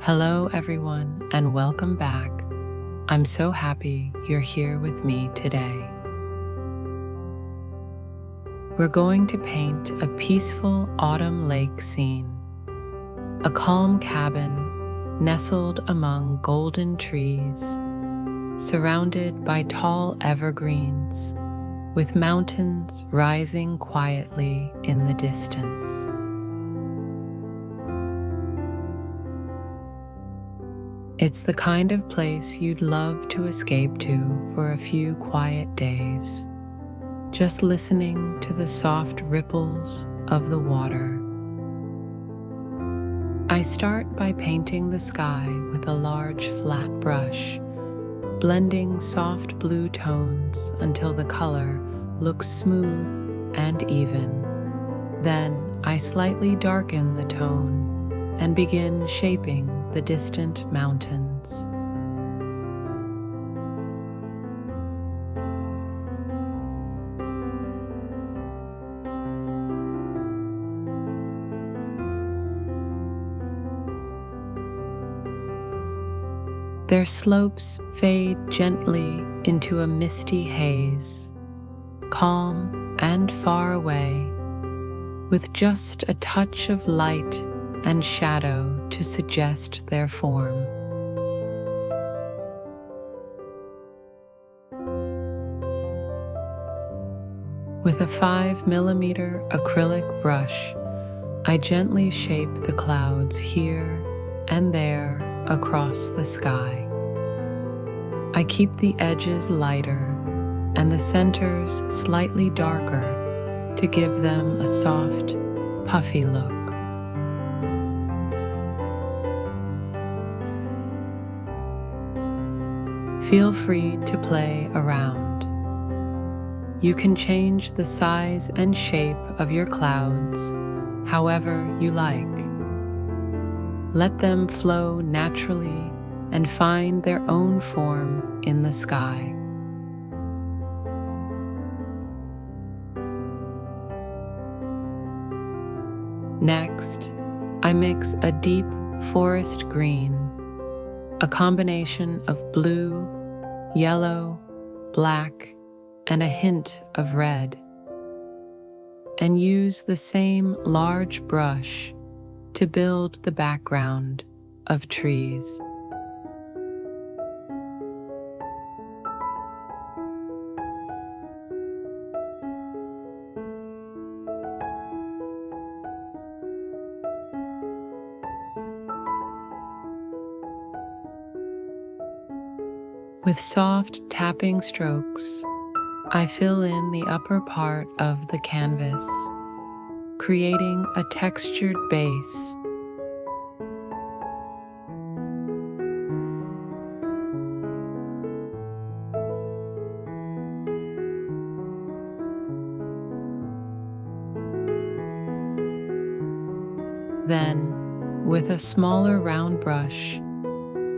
Hello, everyone, and welcome back. I'm so happy you're here with me today. We're going to paint a peaceful autumn lake scene, a calm cabin nestled among golden trees, surrounded by tall evergreens, with mountains rising quietly in the distance. It's the kind of place you'd love to escape to for a few quiet days, just listening to the soft ripples of the water. I start by painting the sky with a large flat brush, blending soft blue tones until the color looks smooth and even. Then I slightly darken the tone and begin shaping the distant mountains. Their slopes fade gently into a misty haze, calm and far away, with just a touch of light and shadow to suggest their form. With a 5mm acrylic brush, I gently shape the clouds here and there across the sky. I keep the edges lighter and the centers slightly darker to give them a soft, puffy look. Feel free to play around. You can change the size and shape of your clouds however you like. Let them flow naturally and find their own form in the sky. Next, I mix a deep forest green, a combination of blue, yellow, black, and a hint of red, and use the same large brush to build the background of trees. With soft tapping strokes, I fill in the upper part of the canvas, creating a textured base. Then, with a smaller round brush,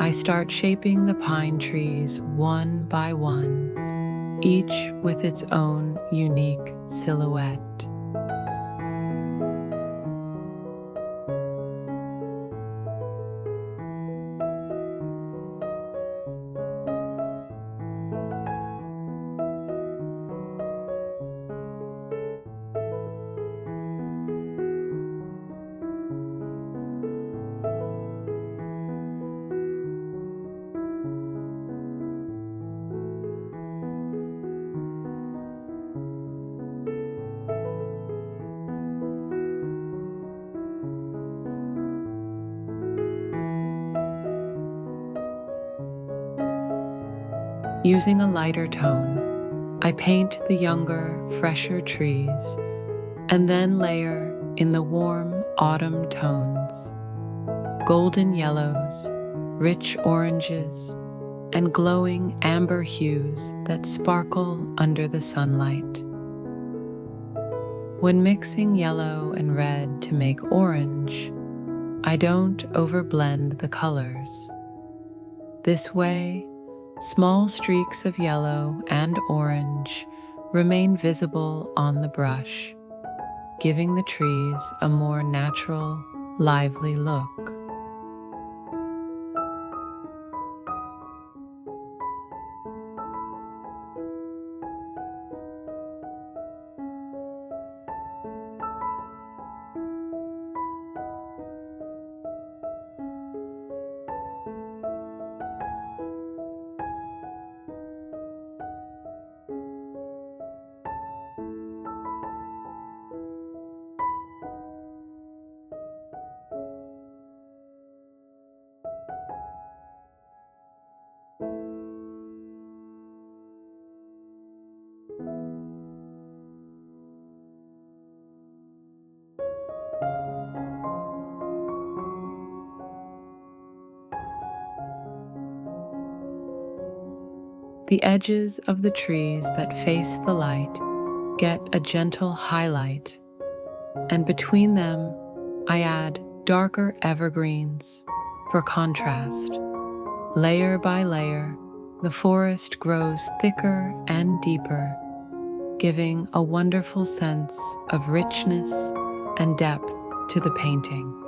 I start shaping the pine trees one by one, each with its own unique silhouette. Using a lighter tone, I paint the younger, fresher trees, and then layer in the warm autumn tones, golden yellows, rich oranges, and glowing amber hues that sparkle under the sunlight. When mixing yellow and red to make orange, I don't overblend the colors. This way, small streaks of yellow and orange remain visible on the brush, giving the trees a more natural, lively look. The edges of the trees that face the light get a gentle highlight, and between them I add darker evergreens for contrast. Layer by layer, the forest grows thicker and deeper, giving a wonderful sense of richness and depth to the painting.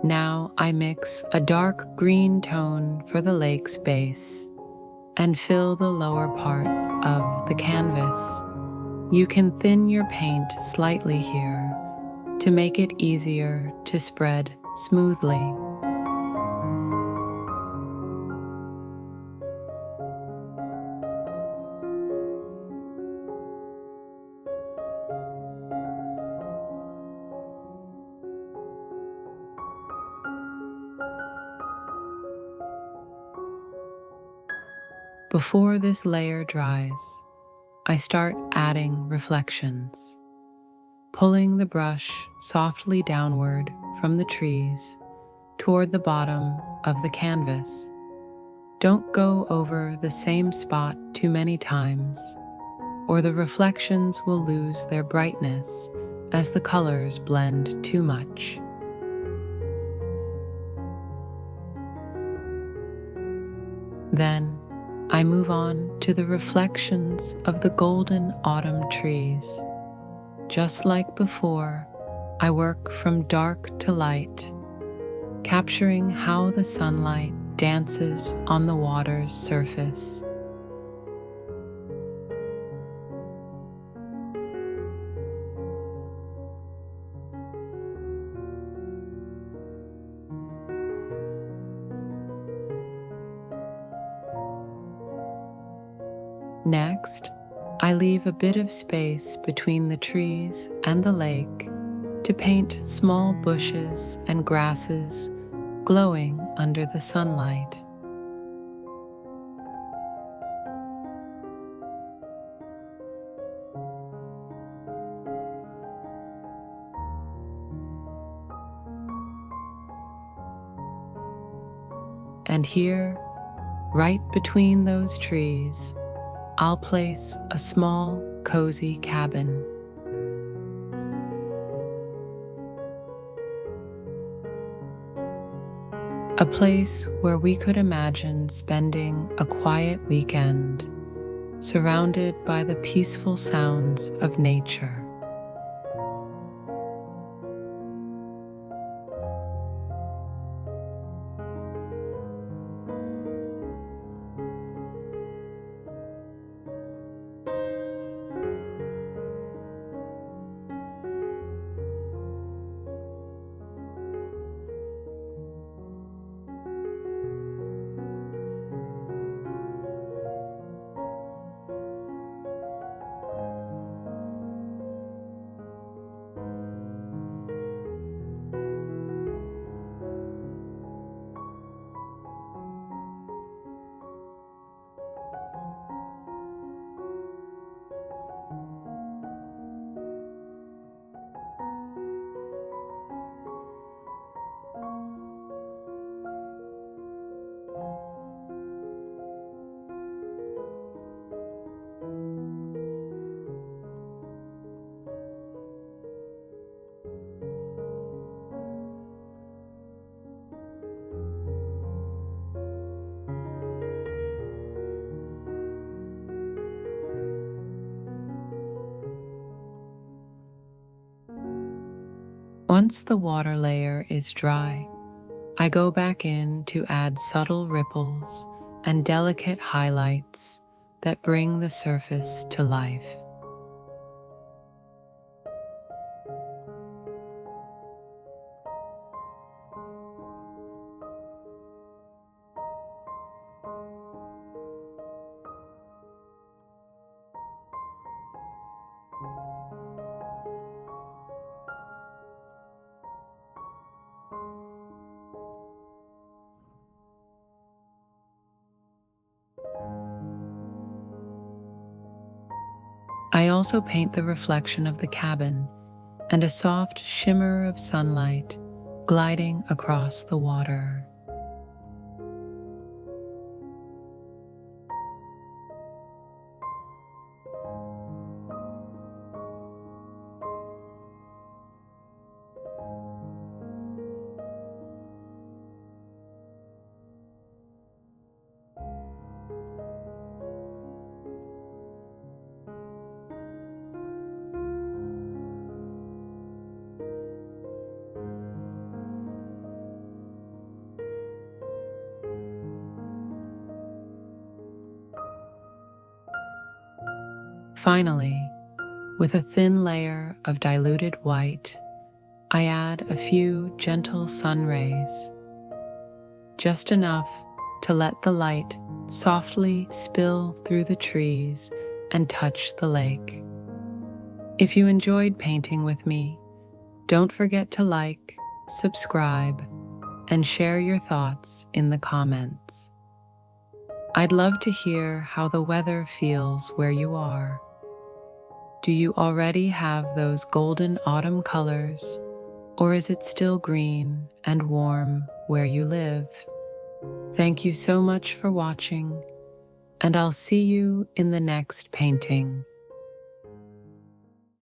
Now I mix a dark green tone for the lake's base and fill the lower part of the canvas. You can thin your paint slightly here to make it easier to spread smoothly. Before this layer dries, I start adding reflections, pulling the brush softly downward from the trees toward the bottom of the canvas. Don't go over the same spot too many times, or the reflections will lose their brightness as the colors blend too much. Then, I move on to the reflections of the golden autumn trees. Just like before, I work from dark to light, capturing how the sunlight dances on the water's surface. Next, I leave a bit of space between the trees and the lake to paint small bushes and grasses glowing under the sunlight. And here, right between those trees, I'll place a small, cozy cabin. A place where we could imagine spending a quiet weekend, surrounded by the peaceful sounds of nature. Once the water layer is dry, I go back in to add subtle ripples and delicate highlights that bring the surface to life. I also paint the reflection of the cabin and a soft shimmer of sunlight gliding across the water. Finally, with a thin layer of diluted white, I add a few gentle sun rays, just enough to let the light softly spill through the trees and touch the lake. If you enjoyed painting with me, don't forget to like, subscribe, and share your thoughts in the comments. I'd love to hear how the weather feels where you are. Do you already have those golden autumn colors, or is it still green and warm where you live? Thank you so much for watching, and I'll see you in the next painting.